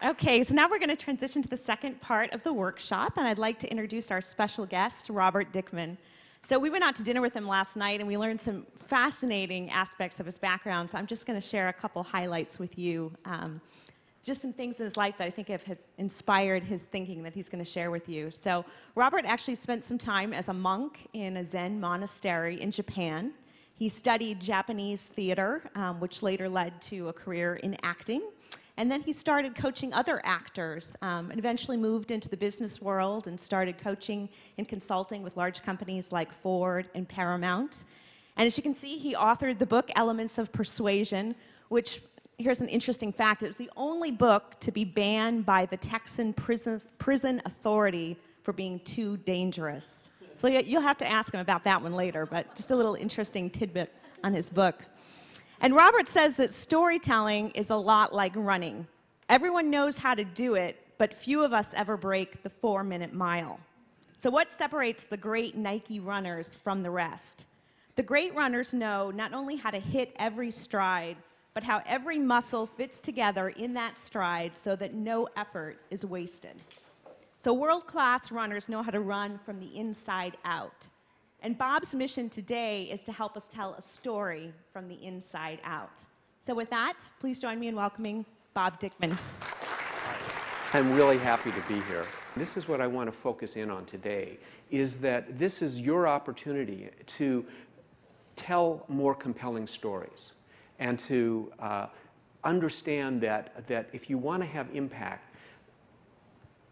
Okay, so now we're going to transition to the second part of the workshop, and I'd like to introduce our special guest, Robert Dickman. So we went out to dinner with him last night, and we learned some fascinating aspects of his background, so I'm just going to share a couple highlights with you. Just some things in his life that I think have inspired his thinking that he's going to share with you. So Robert actually spent some time as a monk in a Zen monastery in Japan. He studied Japanese theater, which later led to a career in acting. And then he started coaching other actors and eventually moved into the business world and started coaching and consulting with large companies like Ford and Paramount. And as you can see, he authored the book Elements of Persuasion, which, here's an interesting fact, it was the only book to be banned by the Texan prison authority for being too dangerous. So you'll have to ask him about that one later, but just a little interesting tidbit on his book. And Robert says that storytelling is a lot like running. Everyone knows how to do it, but few of us ever break the 4-minute mile. So what separates the great Nike runners from the rest? The great runners know not only how to hit every stride, but how every muscle fits together in that stride so that no effort is wasted. So world-class runners know how to run from the inside out. And Bob's mission today is to help us tell a story from the inside out. So with that, please join me in welcoming Bob Dickman. I'm really happy to be here. This is what I want to focus in on today, is that this is your opportunity to tell more compelling stories and to understand that if you want to have impact,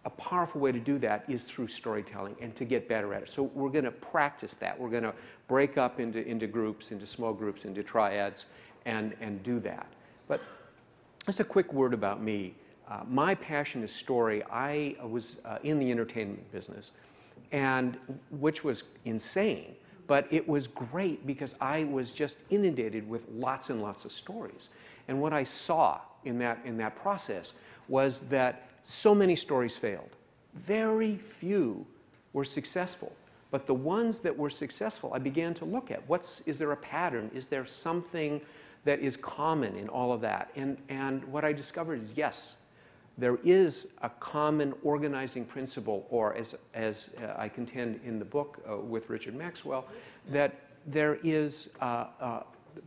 a powerful way to do that is through storytelling and to get better at it. So we're going to practice that. We're going to break up into groups, into small groups, into triads, and do that. But just a quick word about me. My passion is story. I was in the entertainment business, and which was insane. But it was great because I was just inundated with lots and lots of stories. And what I saw in that process was that so many stories failed. Very few were successful. But the ones that were successful, I began to look at. Is there a pattern? Is there something that is common in all of that? And what I discovered is, yes, there is a common organizing principle, or as I contend in the book with Richard Maxwell, that there is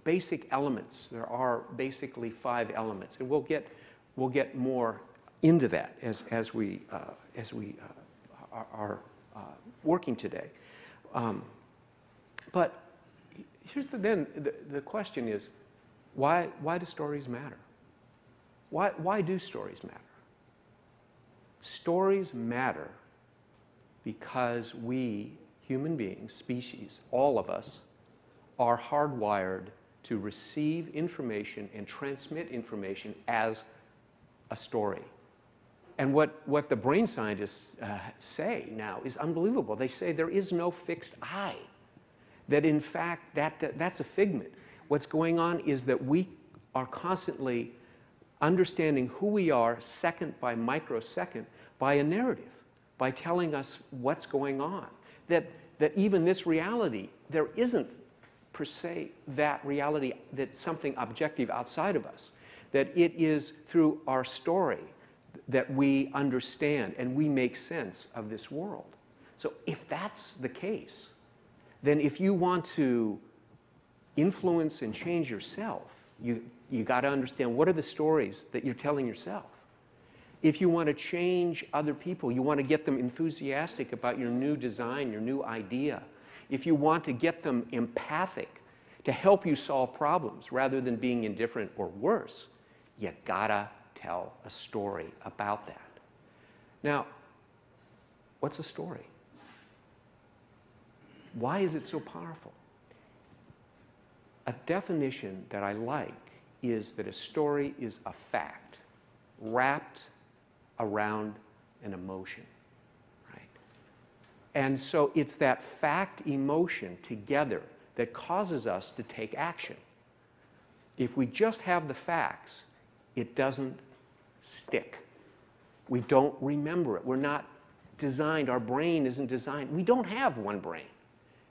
basic elements. There are basically 5 elements. And we'll get more into that as we are working today. But here's the question is, why do stories matter? Why do stories matter? Stories matter because we, human beings, species, all of us, are hardwired to receive information and transmit information as a story. And what the brain scientists say now is unbelievable. They say there is no fixed I. That in fact, that's a figment. What's going on is that we are constantly understanding who we are second by microsecond by a narrative, by telling us what's going on. That even this reality, there isn't per se that reality that's something objective outside of us. That it is through our story that we understand and we make sense of this world. So if that's the case, then if you want to influence and change yourself, you got to understand what are the stories that you're telling yourself. If you want to change other people, you want to get them enthusiastic about your new design, your new idea. If you want to get them empathic to help you solve problems rather than being indifferent or worse, you gotta tell a story about that. Now, what's a story? Why is it so powerful? A definition that I like is that a story is a fact wrapped around an emotion, right? And so it's that fact emotion together that causes us to take action. If we just have the facts, it doesn't stick. We don't remember it. We're not designed, our brain isn't designed. We don't have one brain.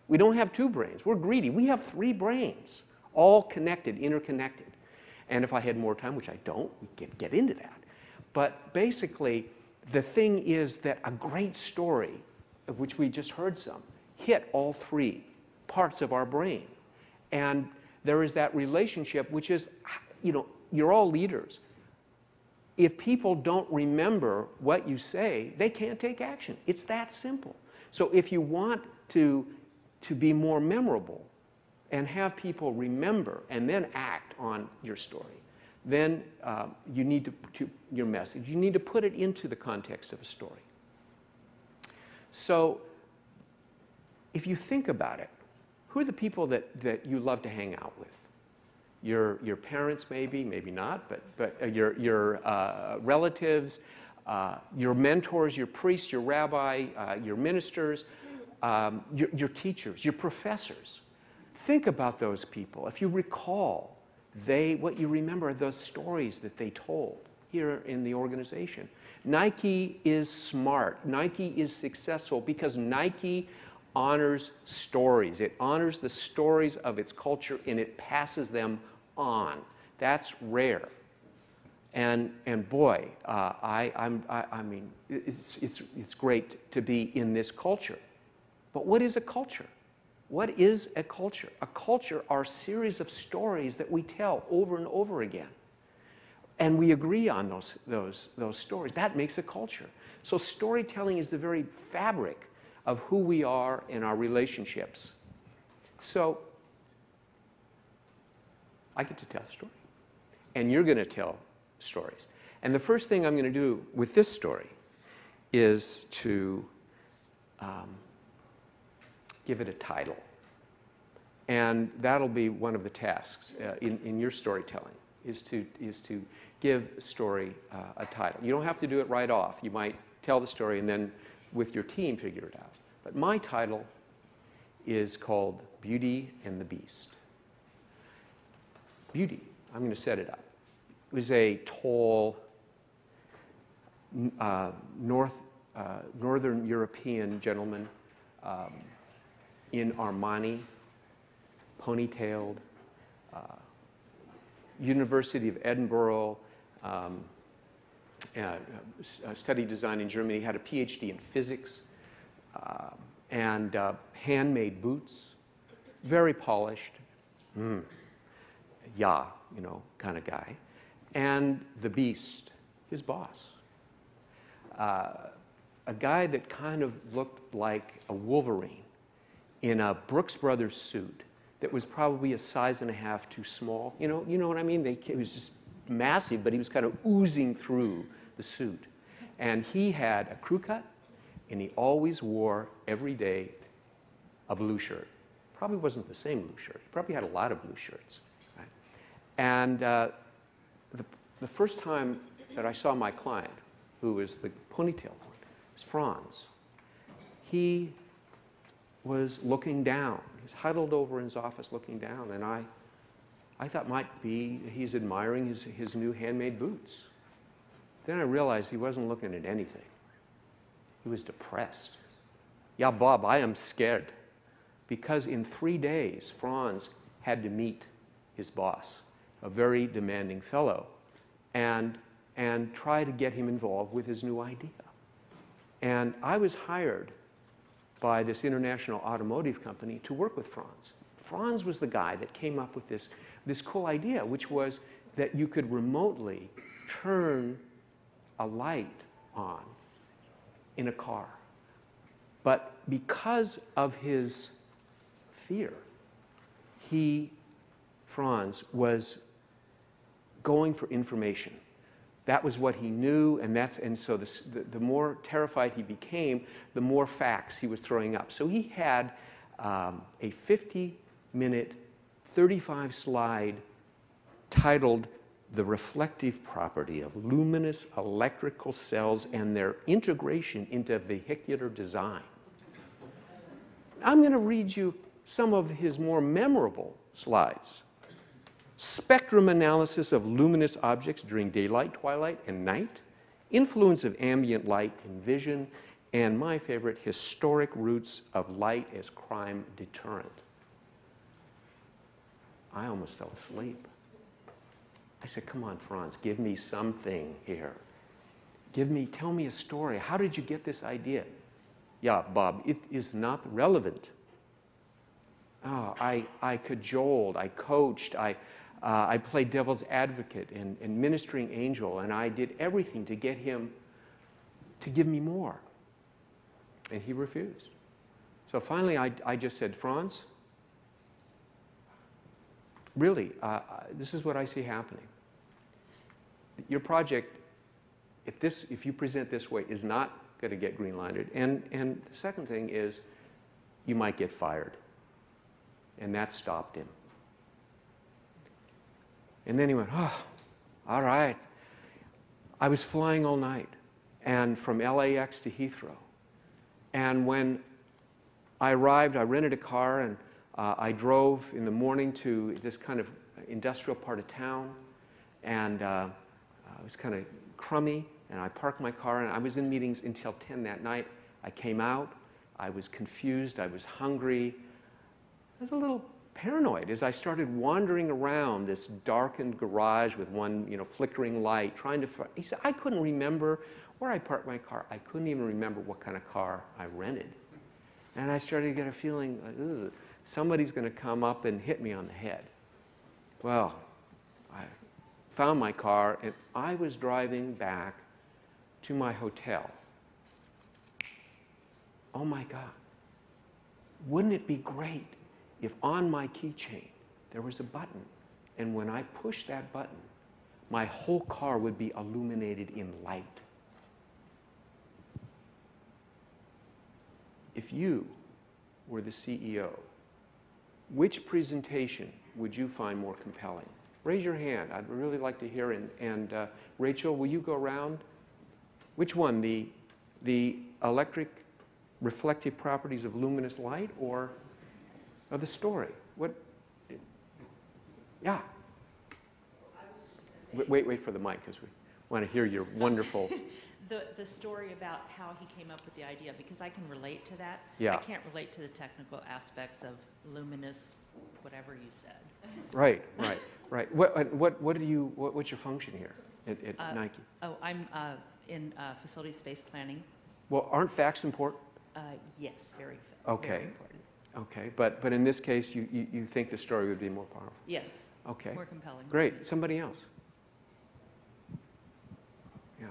We don't have 2 brains. We're greedy. We have 3 brains, all connected, interconnected. And if I had more time, which I don't, we get into that. But basically, the thing is that a great story, of which we just heard some, hit all three parts of our brain. And there is that relationship, which is, you know, you're all leaders. If people don't remember what you say, they can't take action. It's that simple. So if you want to be more memorable and have people remember and then act on your story, then you need your message, you need to put it into the context of a story. So if you think about it, who are the people that you love to hang out with? Your parents, maybe not, but your relatives, your mentors, your priests, your rabbi, your ministers, your teachers, your professors. Think about those people. If you recall, what you remember are those stories that they told here in the organization. Nike is smart. Nike is successful because Nike honors stories. It honors the stories of its culture and it passes them on. That's rare. And boy, I mean, it's great to be in this culture. But what is a culture? What is a culture? A culture are a series of stories that we tell over and over again. And we agree on those stories. That makes a culture. So storytelling is the very fabric of who we are in our relationships. So I get to tell a story. And you're going to tell stories. And the first thing I'm going to do with this story is to give it a title. And that'll be one of the tasks in your storytelling, is to give a story a title. You don't have to do it right off. You might tell the story and then with your team figure it out. But my title is called Beauty and the Beast. Beauty, I'm going to set it up. It was a tall, Northern European gentleman in Armani, ponytailed, University of Edinburgh, studied design in Germany, had a PhD in physics, and handmade boots, very polished, yeah, you know, kind of guy. And the Beast, his boss. A guy that kind of looked like a Wolverine in a Brooks Brothers suit that was probably a size and a half too small. You know what I mean? It was just massive, but he was kind of oozing through the suit. And he had a crew cut, and he always wore, every day, a blue shirt. Probably wasn't the same blue shirt. He probably had a lot of blue shirts. Right? And the first time that I saw my client, who was the ponytail one, was Franz. He was looking down. He was huddled over in his office looking down, and I thought might be he's admiring his new handmade boots. Then I realized he wasn't looking at anything. He was depressed. Yeah, Bob, I am scared. Because in 3 days, Franz had to meet his boss, a very demanding fellow, and try to get him involved with his new idea. And I was hired by this international automotive company to work with Franz. Franz was the guy that came up with this cool idea, which was that you could remotely turn a light on in a car. But because of his fear, Franz was going for information. That was what he knew, and so the more terrified he became, the more facts he was throwing up. So he had a 50-minute, 35-slide titled "The Reflective Property of Luminous Electrical Cells and Their Integration into Vehicular Design." I'm going to read you some of his more memorable slides. Spectrum analysis of luminous objects during daylight, twilight, and night, influence of ambient light in vision, and my favorite, historic roots of light as crime deterrent. I almost fell asleep. I said, come on, Franz, give me something here. Tell me a story. How did you get this idea? Yeah, Bob, it is not relevant. Oh, I cajoled, I coached, I played devil's advocate and ministering angel, and I did everything to get him to give me more. And he refused. So finally, I just said, Franz, really, this is what I see happening. Your project, if you present this way, is not going to get green-lighted. And the second thing is, you might get fired. And that stopped him. And then he went, oh, all right. I was flying all night, and from LAX to Heathrow. And when I arrived, I rented a car, and I drove in the morning to this kind of industrial part of town. And it was kind of crummy, and I parked my car, and I was in meetings until 10 that night. I came out. I was confused. I was hungry. I was a little paranoid as I started wandering around this darkened garage with one, flickering light, trying to find. He said, I couldn't remember where I parked my car. I couldn't even remember what kind of car I rented. And I started to get a feeling like, ugh, somebody's going to come up and hit me on the head. Well, I found my car, and I was driving back to my hotel. Oh my God. Wouldn't it be great if on my keychain there was a button, and when I pushed that button, my whole car would be illuminated in light? If you were the CEO, which presentation would you find more compelling? Raise your hand. I'd really like to hear. And Rachel, will you go around? Which one, the electric reflective properties of luminous light, or the story? What? Yeah. Wait for the mic, because we want to hear your wonderful. The story about how he came up with the idea, because I can relate to that. Yeah. I can't relate to the technical aspects of luminous, whatever you said. Right. What's your function here at Nike? Oh, I'm in facility space planning. Well, aren't facts important? Yes, very Okay. important. Okay, but in this case, you think the story would be more powerful? Yes. Okay. More compelling. Great. Somebody else? Yeah.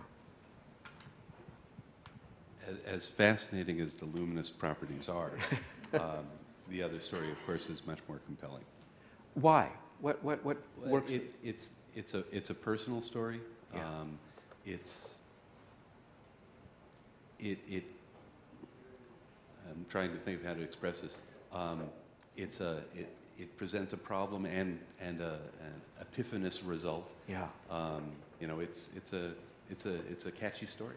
As fascinating as the luminous properties are, the other story, of course, is much more compelling. Why? What works? It's a personal story. Yeah. I'm trying to think of how to express this. It presents a problem and an epiphanous result. Yeah. It's a catchy story.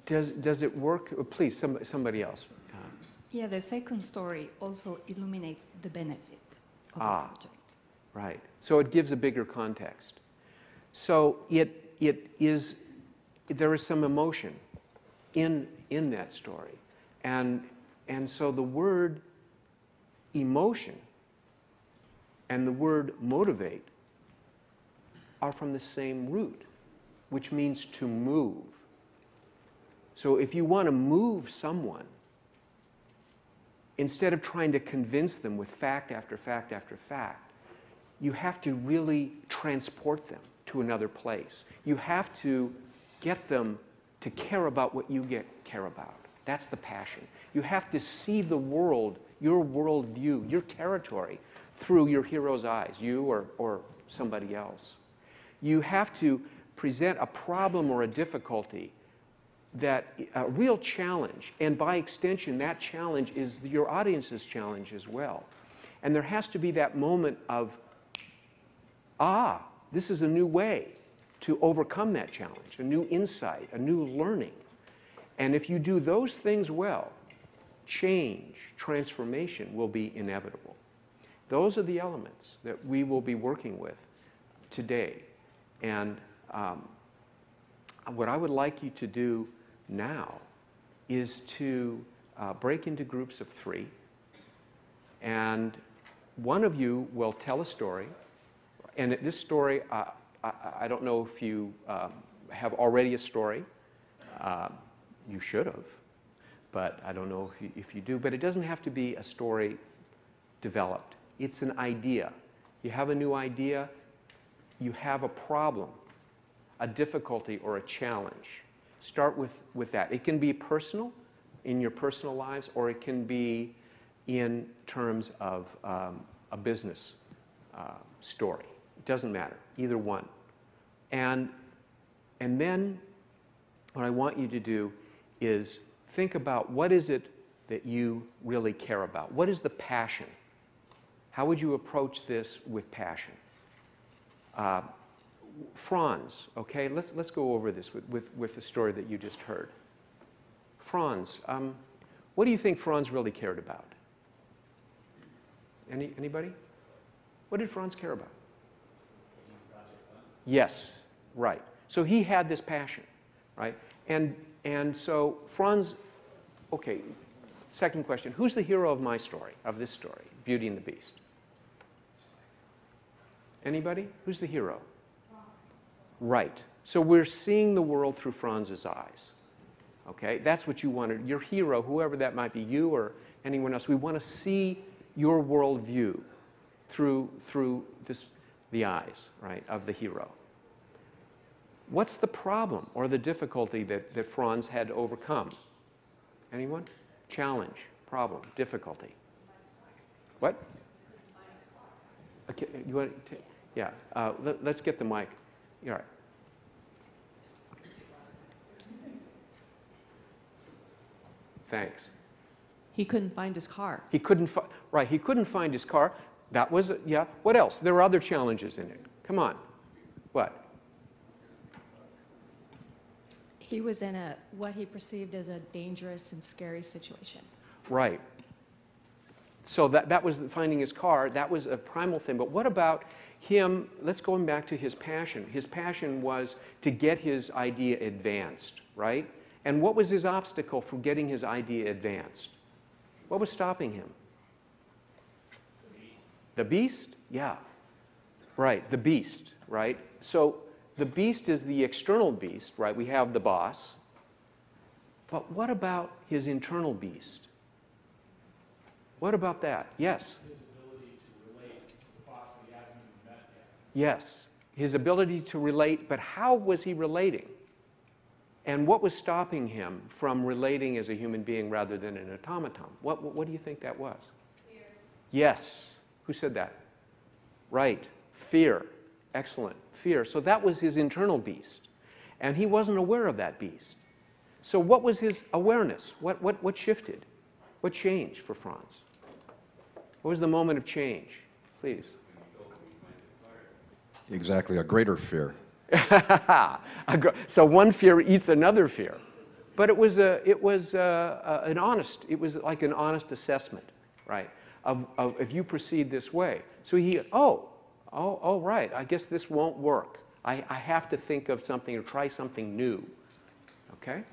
Does it work? Please, somebody else. Yeah, the second story also illuminates the benefit of the project. Right. So it gives a bigger context. So there is some emotion in that story, and so the word emotion and the word motivate are from the same root, which means to move. So if you want to move someone, instead of trying to convince them with fact after fact after fact, you have to really transport them to another place. You have to get them to care about what you care about. That's the passion. You have to see the world, your worldview, your territory, through your hero's eyes, you or somebody else. You have to present a problem or a difficulty, a real challenge, and by extension, that challenge is your audience's challenge as well. And there has to be that moment of, this is a new way to overcome that challenge, a new insight, a new learning. And if you do those things well, change, transformation will be inevitable. Those are the elements that we will be working with today. And what I would like you to do now is to break into groups of 3. And one of you will tell a story. And this story, I don't know if you have already a story. You should have, but I don't know if you do. But it doesn't have to be a story developed. It's an idea. You have a new idea. You have a problem, a difficulty, or a challenge. Start with that. It can be personal, in your personal lives, or it can be in terms of a business story. It doesn't matter, either one. And then what I want you to do is think about what is it that you really care about? What is the passion? How would you approach this with passion? Franz, okay, let's go over this with the story that you just heard. Franz, what do you think Franz really cared about? Anybody? What did Franz care about? Yes, right. So he had this passion, right? And so Franz, okay, second question. Who's the hero of my story, of this story, Beauty and the Beast? Anybody? Who's the hero? Right. So we're seeing the world through Franz's eyes. Okay? That's what you wanted. Your hero, whoever that might be, you or anyone else, we want to see your worldview through the eyes, right, of the hero. What's the problem or the difficulty that Franz had to overcome? Anyone? Challenge, problem, difficulty. What? Okay, you want to, yeah, let's get the mic. All right. Thanks. He couldn't find his car. He couldn't find his car. That was, yeah. What else? There were other challenges in it. Come on. What? He was in what he perceived as a dangerous and scary situation. Right. So that was finding his car. That was a primal thing. But what about him? Let's go back to his passion. His passion was to get his idea advanced, right? And what was his obstacle for getting his idea advanced? What was stopping him? The beast? Yeah. Right, the beast, right? So the beast is the external beast, right? We have the boss. But what about his internal beast? What about that? Yes? His ability to relate to the boss that he hasn't even met yet. Yes, his ability to relate, but how was he relating? And what was stopping him from relating as a human being rather than an automaton? What do you think that was? Fear. Yes. Who said that? Right. Fear. Excellent. Fear. So that was his internal beast. And he wasn't aware of that beast. So what was his awareness? What shifted? What changed for Franz? What was the moment of change? Please. Exactly, a greater fear. So one fear eats another fear. But it was like an honest assessment, right? Of if you proceed this way. So he, right, I guess this won't work. I have to think of something or try something new. Okay?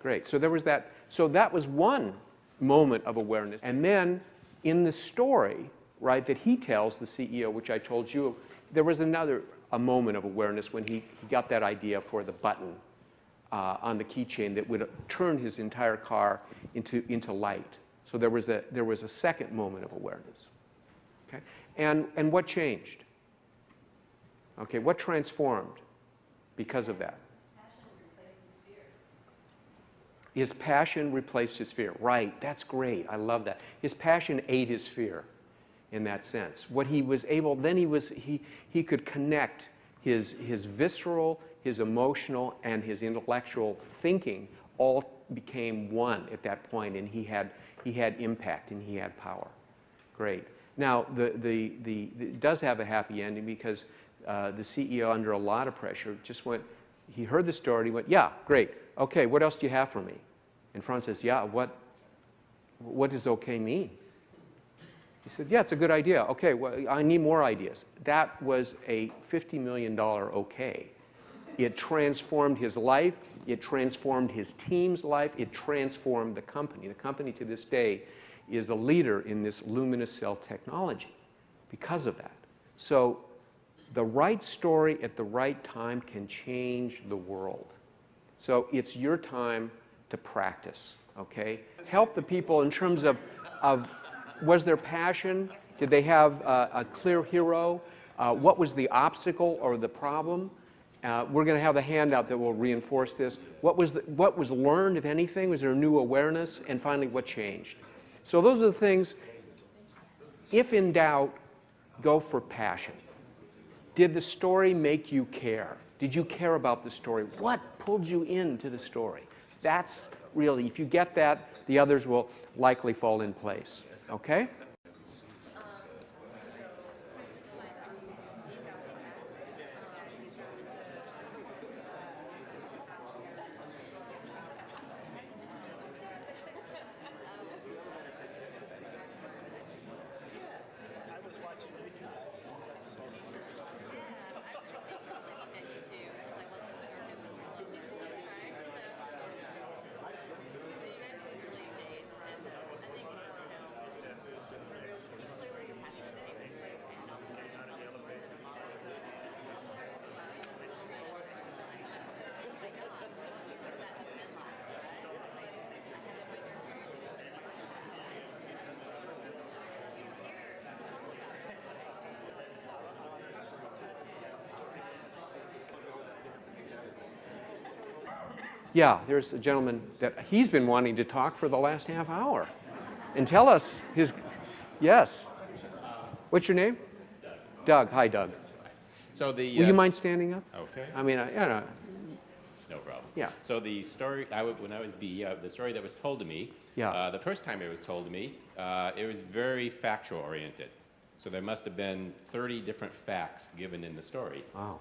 Great. So there was that. So that was one moment of awareness. And then in the story, right, that he tells the CEO, which I told you, there was a moment of awareness when he got that idea for the button on the keychain that would turn his entire car into light. So there was a second moment of awareness. Okay? And what changed? Okay, what transformed because of that? His passion replaced his fear. Right, that's great. I love that. His passion ate his fear in that sense. What he was able, then he could connect his visceral, his emotional, and his intellectual thinking all became one at that point, and he had impact and he had power. Great. Now, it does have a happy ending because the CEO, under a lot of pressure, just went, he heard the story, he went, yeah, great. Okay, what else do you have for me? And Franz says, yeah, what does okay mean? He said, yeah, it's a good idea. Okay, well, I need more ideas. That was a $50 million okay. It transformed his life. It transformed his team's life. It transformed the company. The company to this day is a leader in this luminous cell technology because of that. So the right story at the right time can change the world. So it's your time to practice, okay? Help the people in terms of was there passion? Did they have a clear hero? What was the obstacle or the problem? We're going to have a handout that will reinforce this. What was learned, if anything? Was there a new awareness? And finally, what changed? So those are the things. If in doubt, go for passion. Did the story make you care? Did you care about the story? What pulled you into the story? That's really, if you get that, the others will likely fall in place. Okay? Yeah, there's a gentleman that he's been wanting to talk for the last half hour and tell us his, yes. What's your name? Doug. Hi, Doug. So the Will you mind standing up? Okay, I mean, it's no problem. Yeah. So the story when I was B, the story that was told to me, Yeah. the first time it was told to me, it was very factual oriented. So there must have been 30 different facts given in the story. Wow.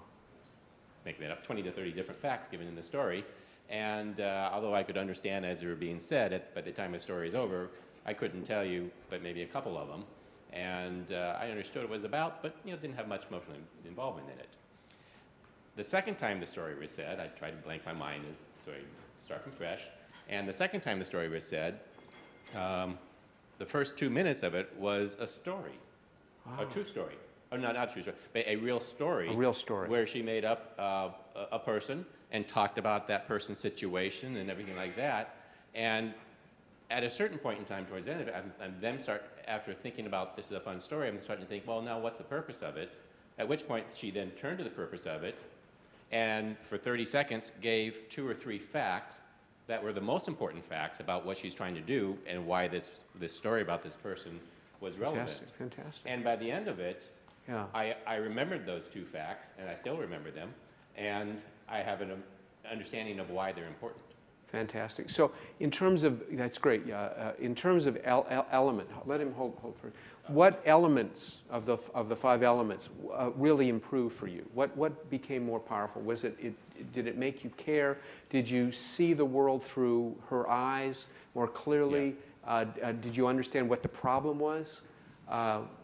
Making that up, 20 to 30 different facts given in the story. And although I could understand as they were being said, by the time the story is over, I couldn't tell you but maybe a couple of them. And I understood what it was about, but didn't have much emotional involvement in it. The second time the story was said, I tried to blank my mind so I start from fresh. And the second time the story was said, the first 2 minutes of it was a story, a true story. Oh, not a true story, but a real story. A real story. Where she made up a person and talked about that person's situation and everything like that. And at a certain point in time towards the end of it, after thinking about this is a fun story, I'm starting to think, well, now what's the purpose of it? At which point she then turned to the purpose of it and for 30 seconds gave 2 or 3 facts that were the most important facts about what she's trying to do and why this story about this person was relevant. Fantastic, fantastic. And by the end of it, Yeah. I remembered those 2 facts, and I still remember them, and I have an understanding of why they're important. Fantastic. So in terms of, that's great. In terms of element, let him hold for. What elements of the 5 elements really improved for you? What became more powerful? Was did it make you care? Did you see the world through her eyes more clearly? Yeah. Did you understand what the problem was?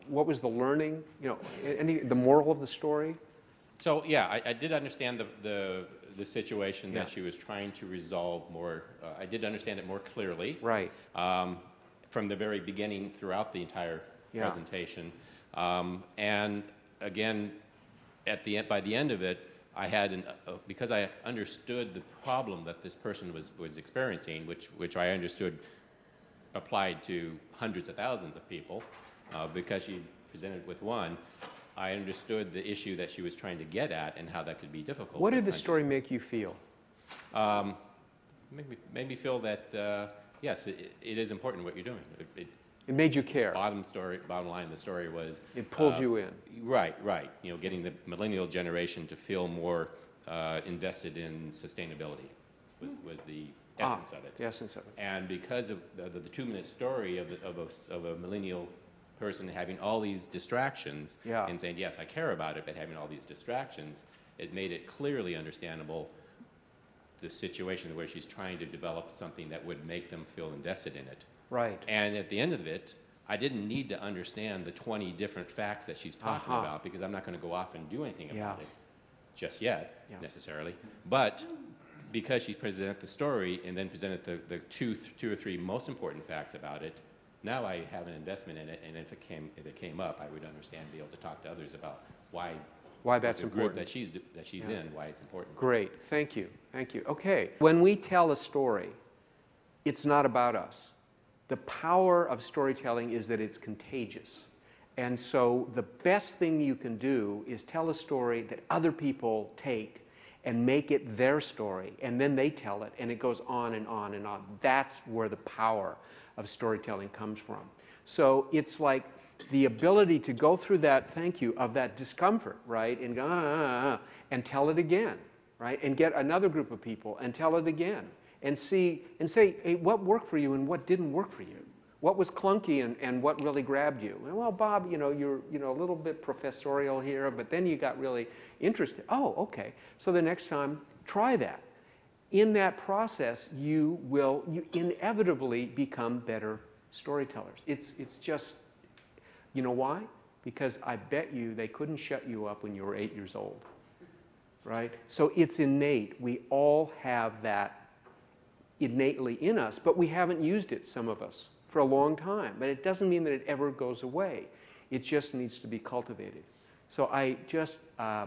What was the learning? The moral of the story? So yeah, I did understand the situation Yeah. that she was trying to resolve more. I did understand it more clearly. Right. From the very beginning throughout the entire Yeah. presentation. And again, by the end of it, I had because I understood the problem that this person was experiencing, which I understood applied to hundreds of thousands of people, because she presented with one. I understood the issue that she was trying to get at and how that could be difficult. What did the story make you feel? Made me feel that, yes, it is important what you're doing. It made you care. Bottom line of the story was... It pulled you in. Right. Getting the millennial generation to feel more invested in sustainability was the essence of it. The essence of it. And because of the 2-minute story of a millennial person having all these distractions, Yeah. and saying, yes, I care about it, but having all these distractions, it made it clearly understandable the situation where she's trying to develop something that would make them feel invested in it. Right. And at the end of it, I didn't need to understand the 20 different facts that she's talking about, because I'm not going to go off and do anything about it just yet, necessarily. But because she presented the story and then presented the two or three most important facts about it, now I have an investment in it, and if it came up, I would understand, be able to talk to others about why Why that's the group important. that she's in, why it's important. Great, thank you, thank you. Okay, when we tell a story, it's not about us. The power of storytelling is that it's contagious. And so the best thing you can do is tell a story that other people take and make it their story, and then they tell it, and it goes on and on and on. That's where the power of storytelling comes from. So it's like the ability to go through that, thank you, of that discomfort, right, and go, and tell it again, right, and get another group of people and tell it again, and see, and say, hey, what worked for you and what didn't work for you? What was clunky and what really grabbed you? Well, Bob, you're a little bit professorial here, but then you got really interested. Oh, okay. So the next time, try that. In that process, you inevitably become better storytellers. It's just, you know why? Because I bet you they couldn't shut you up when you were 8 years old, right? So it's innate. We all have that innately in us, but we haven't used it, some of us, for a long time. But it doesn't mean that it ever goes away. It just needs to be cultivated. So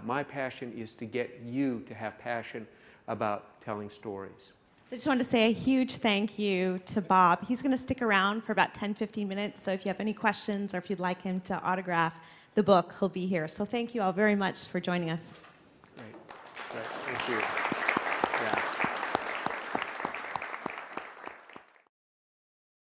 my passion is to get you to have passion about telling stories. So I just wanted to say a huge thank you to Bob. He's going to stick around for about 10, 15 minutes, so if you have any questions or if you'd like him to autograph the book, he'll be here. So thank you all very much for joining us. Great. Thank you.